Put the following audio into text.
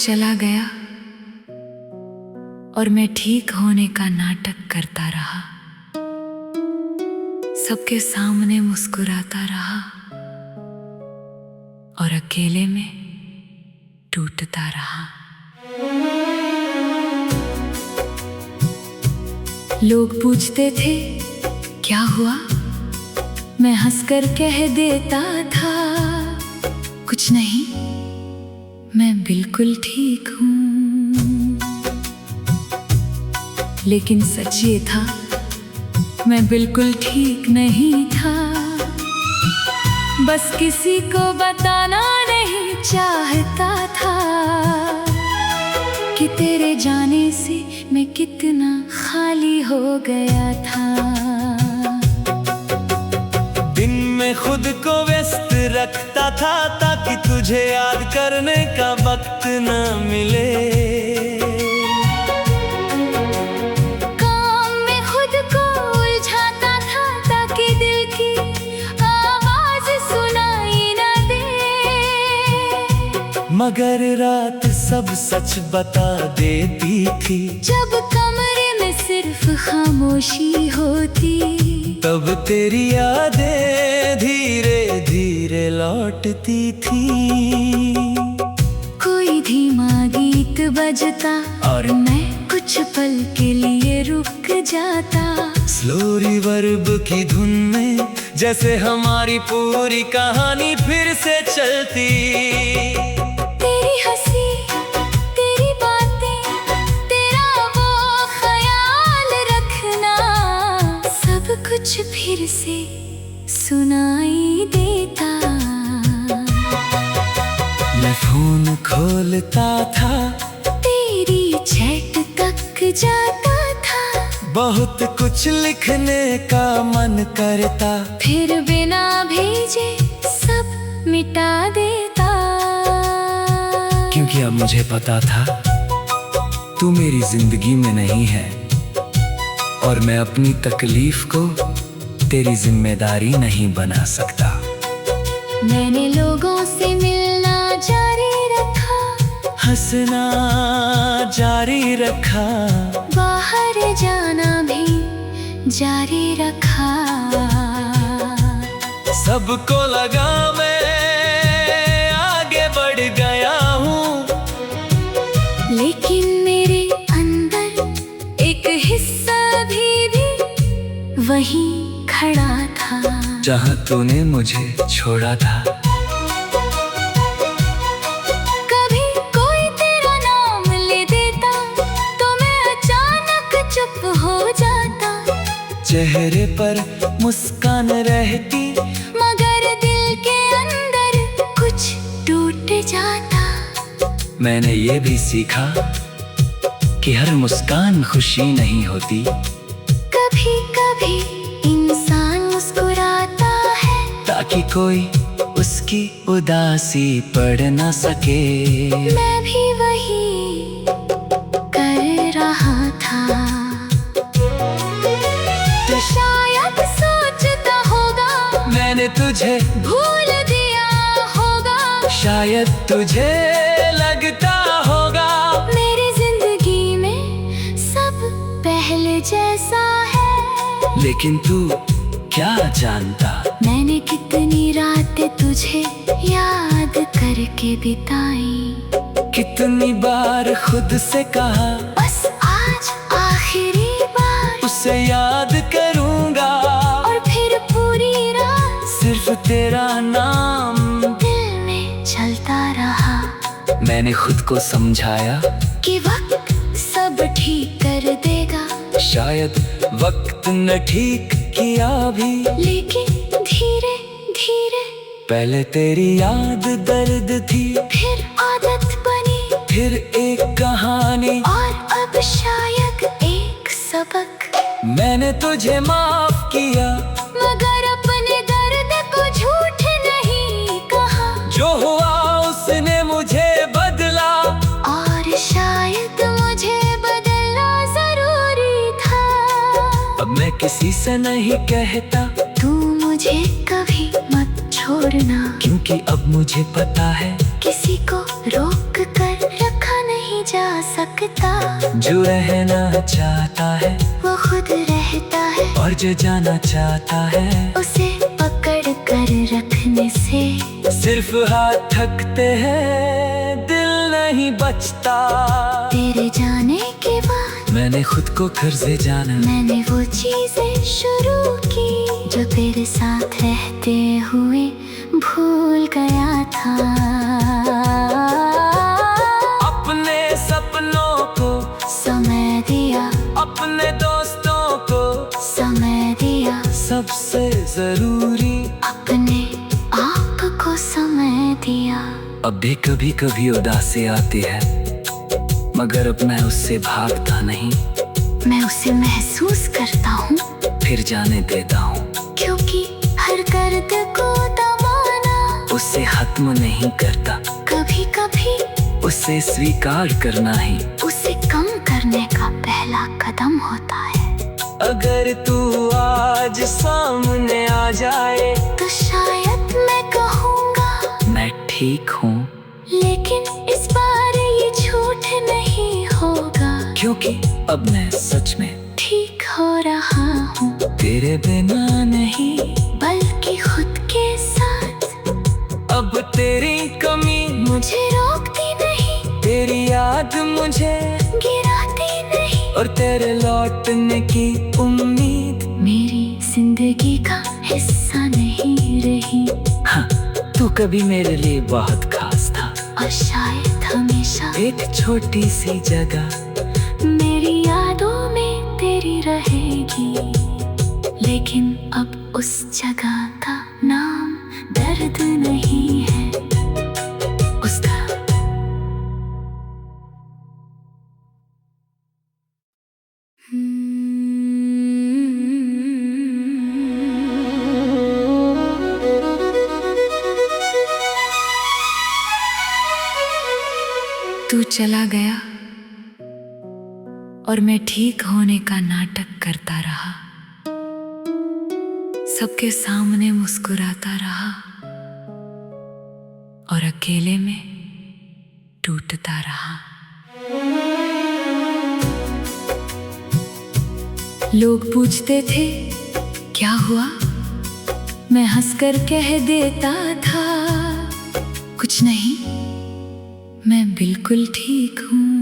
चला गया और मैं ठीक होने का नाटक करता रहा, सबके सामने मुस्कुराता रहा और अकेले में टूटता रहा। लोग पूछते थे क्या हुआ, मैं हंसकर कह देता था कुछ नहीं, मैं बिल्कुल ठीक हूँ। लेकिन सच ये था मैं बिल्कुल ठीक नहीं था, बस किसी को बताना नहीं चाहता था कि तेरे जाने से मैं कितना खाली हो गया था। दिन में खुद को व्यस्त रखता था ताकि तुझे याद करने का वक्त न मिले। काम में खुद को उलझाता था ताकि दिल की आवाज सुनाई न दे। मगर रात सब सच बता देती थी, जब कमरे में सिर्फ खामोशी होती, तब तेरी यादें धीरे धीरे लौटती थी। कोई धीमा गीत बजता और मैं कुछ पल के लिए रुक जाता। स्लो रिवर्ब की धुन में जैसे हमारी पूरी कहानी फिर से चलती। तेरी हंसी, तेरी बातें, तेरा वो ख्याल रखना, सब कुछ फिर से सुनाई देता। मैं फोन खोलता था, तेरी चैट तक जाता था, बहुत कुछ लिखने का मन करता, फिर बिना भेजे सब मिटा देता। क्योंकि अब मुझे पता था तू मेरी जिंदगी में नहीं है और मैं अपनी तकलीफ को तेरी जिम्मेदारी नहीं बना सकता। मैंने लोगों से मिलना जारी रखा, हंसना जारी रखा, बाहर जाना भी जारी रखा। सबको लगा मैं आगे बढ़ गया हूँ, लेकिन मेरे अंदर एक हिस्सा भी वहीं खड़ा था, जहाँ तूने मुझे छोड़ा था। कभी कोई तेरा नाम ले देता तो मैं अचानक चुप हो जाता। चेहरे पर मुस्कान रहती, मगर दिल के अंदर कुछ टूट जाता। मैंने ये भी सीखा कि हर मुस्कान खुशी नहीं होती। कभी कभी इंसान मुस्कुराता है ताकि कोई उसकी उदासी पढ़ न सके। मैं भी वही कर रहा था। तो शायद सोचता होगा मैंने तुझे भूल दिया होगा, शायद तुझे लगता होगा मेरी जिंदगी में सब पहले जैसा है। लेकिन तू क्या जानता, मैंने कितनी रातें तुझे याद करके बिताई, कितनी बार खुद से कहा बस आज आखिरी बार उसे याद करूंगा। और फिर पूरी रात सिर्फ तेरा नाम दिल में चलता रहा। मैंने खुद को समझाया कि वक्त सब ठीक कर देगा, शायद वक्त न ठीक किया भी, लेकिन धीरे धीरे पहले तेरी याद दर्द थी, फिर आदत बनी, फिर एक कहानी और अब शायद एक सबक। मैंने तुझे माफ किया, मगर अपने दर्द को झूठ नहीं कहा। जो हुआ उसने मुझे बदला, और शायद मुझे बदलना जरूरी था। अब मैं किसी से नहीं कहता तू मुझे कभी मत छोड़ना, क्योंकि अब मुझे पता है किसी को रोक कर रखा जा सकता। जो रहना चाहता है वो खुद रहता है, और जो जाना चाहता है उसे पकड़ कर रखने से सिर्फ हाथ थकते हैं, दिल नहीं बचता। तेरे जाने के बाद मैंने खुद को कर्जे जाना, मैंने वो चीजें शुरू की जो तेरे साथ रहते हुए भूल गया था। अपने सपनों को समय दिया, अपने दोस्तों को समय दिया, सबसे जरूरी अपने आप को समय दिया। अब भी कभी कभी उदासी आती है, मगर अब मैं उससे भागता नहीं। मैं उसे महसूस करता हूँ, फिर जाने देता हूँ, क्योंकि हर दर्द को दबाना उससे खत्म नहीं करता। कभी कभी उसे स्वीकार करना ही उसे कम करने का पहला कदम होता है। अगर तू आज सामने आ जाए तो शायद मैं कहूँगा मैं ठीक हूँ, लेकिन इस बार ये झूठ नहीं होगा, क्योंकि अब मैं सच में ठीक हो रहा हूँ। तेरे बिना नहीं, बल्कि खुद के साथ। अब तेरी कमी मुझे रोकती नहीं, तेरी याद मुझे गिराती नहीं, और तेरे लौटने की उम्मीद मेरी जिंदगी का हिस्सा नहीं रही। हाँ, तू कभी मेरे लिए बहुत खास था, और शायद हमेशा एक छोटी सी जगह मेरी यादों में तेरी रहेगी। लेकिन अब उस जगह का नाम दर्द नहीं है, उसका तू चला गया और मैं ठीक होने का नाटक करता रहा, सबके सामने मुस्कुराता रहा और अकेले में टूटता रहा। लोग पूछते थे क्या हुआ, मैं हंसकर कह देता था कुछ नहीं, मैं बिल्कुल ठीक हूँ।